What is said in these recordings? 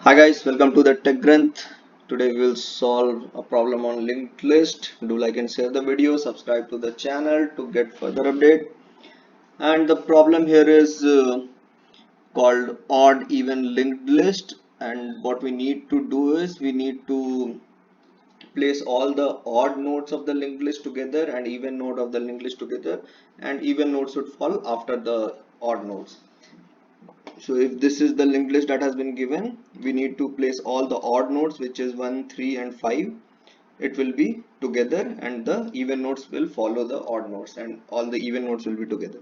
Hi guys, welcome to the Tech Granth. Today we will solve a problem on linked list. Do like and share the video, subscribe to the channel to get further update. And the problem here is called odd even linked list. And what we need to do is we need to place all the odd nodes of the linked list together and even node of the linked list together, and even nodes should fall after the odd nodes. So if this is the linked list that has been given, we need to place all the odd nodes, which is 1, 3 and 5. It will be together and the even nodes will follow the odd nodes and all the even nodes will be together.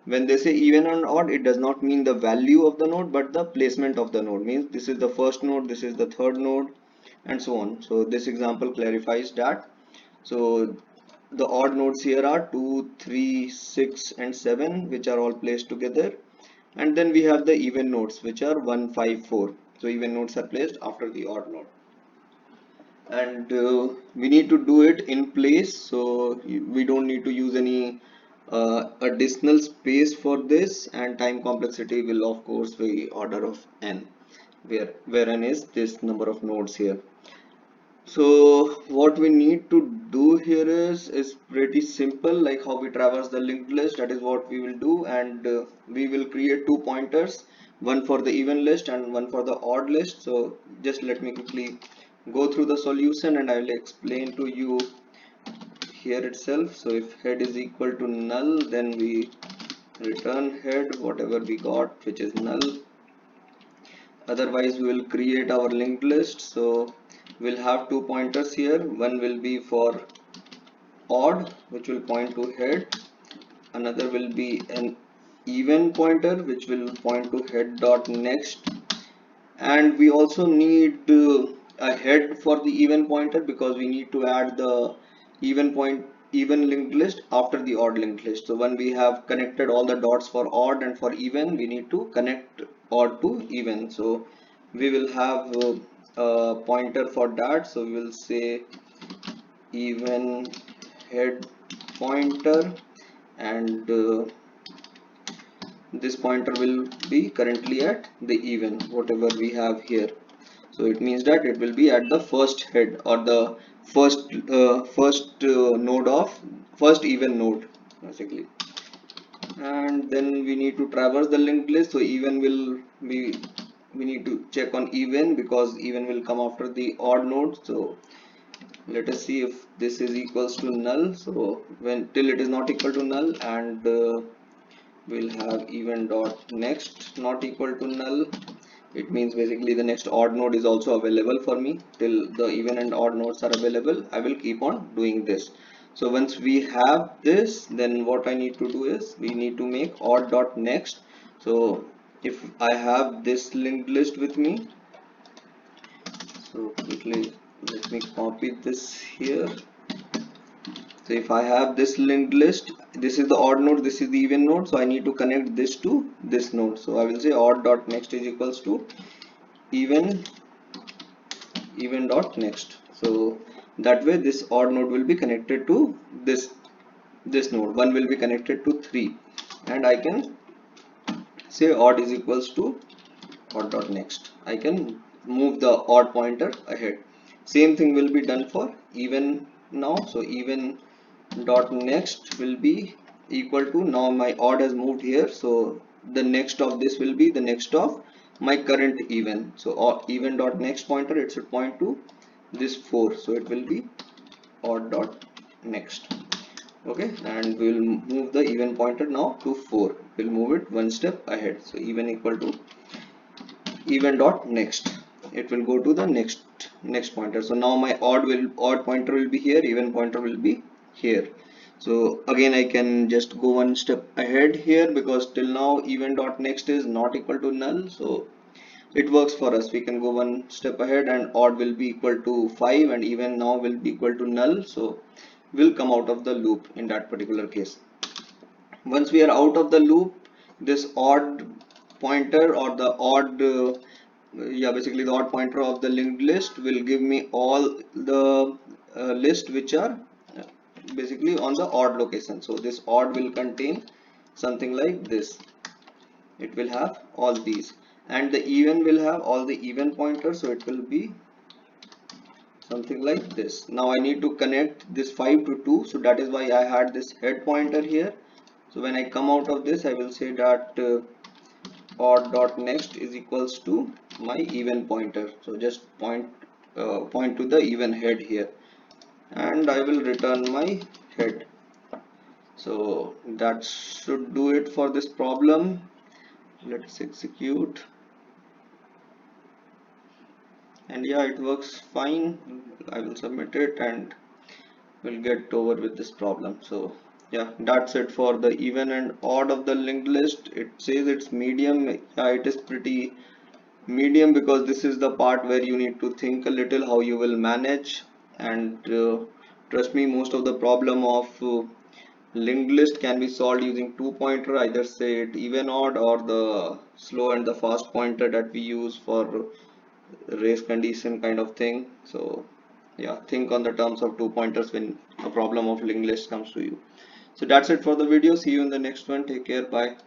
When they say even and odd, it does not mean the value of the node but the placement of the node. Means this is the first node, this is the third node and so on. So this example clarifies that. So the odd nodes here are 2, 3, 6 and 7, which are all placed together, and then we have the even nodes which are 1, 5, 4. So even nodes are placed after the odd node, and we need to do it in place, so we don't need to use any additional space for this, and time complexity will of course be order of n, where n is this number of nodes here. So what we need to do here is pretty simple, like how we traverse the linked list. That is what we will do, and we will create two pointers, one for the even list and one for the odd list. So just let me quickly go through the solution and I will explain to you here itself. So if head is equal to null, then we return head whatever we got which is null. Otherwise we will create our linked list. So we'll have two pointers here. One will be for odd, which will point to head. Another will be an even pointer which will point to head dot next. And we also need a head for the even pointer because we need to add the even linked list after the odd linked list. So when we have connected all the dots for odd and for even, we need to connect odd to even. So we will have a pointer for that. So we will say even head pointer, and this pointer will be currently at the even whatever we have here. So it means that it will be at the first head or the first node of first even node basically. And then we need to traverse the linked list. So even will be, we need to check on even because even will come after the odd node. So let us see if this is equals to null. So when till it is not equal to null, and we'll have even dot next not equal to null. It means basically the next odd node is also available for me. Till the even and odd nodes are available, I will keep on doing this. So once we have this, then what I need to do is we need to make odd dot next. So if I have this linked list with me, so quickly let me copy this here. So if I have this linked list, this is the odd node, this is the even node, so I need to connect this to this node. So I will say odd dot next is equals to even dot next. So that way this odd node will be connected to this node. One will be connected to 3, and I can say odd is equals to odd dot next. I can move the odd pointer ahead. Same thing will be done for even now. So even dot next will be equal to, now my odd has moved here, so the next of this will be the next of my current even. So even dot next pointer, it should point to this 4, so it will be odd dot next. Okay, and we will move the even pointer now to 4. We'll move it one step ahead. So even equal to even dot next, it will go to the next pointer. So now my odd pointer will be here, even pointer will be here. So again I can just go one step ahead here because till now even dot next is not equal to null, so it works for us. We can go one step ahead and odd will be equal to 5 and even now will be equal to null, so we'll come out of the loop in that particular case. Once we are out of the loop, this odd pointer or the odd basically the odd pointer of the linked list will give me all the list which are basically on the odd location. So this odd will contain something like this. It will have all these, and the even will have all the even pointers, so it will be something like this. Now I need to connect this 5 to 2, so that is why I had this head pointer here. So when I come out of this, I will say that odd dot next is equals to my even pointer, so just point to the even head here, and I will return my head. So that should do it for this problem. Let's execute, and yeah, it works fine. I will submit it and we'll get over with this problem. So yeah, that's it for the even and odd of the linked list. It says it's medium. Yeah, it is pretty medium because this is the part where you need to think a little how you will manage, and trust me, most of the problem of linked list can be solved using two pointer, either say it even odd or the slow and the fast pointer that we use for race condition kind of thing. So yeah, think on the terms of two pointers when a problem of linked list comes to you. So that's it for the video. See you in the next one. Take care. Bye.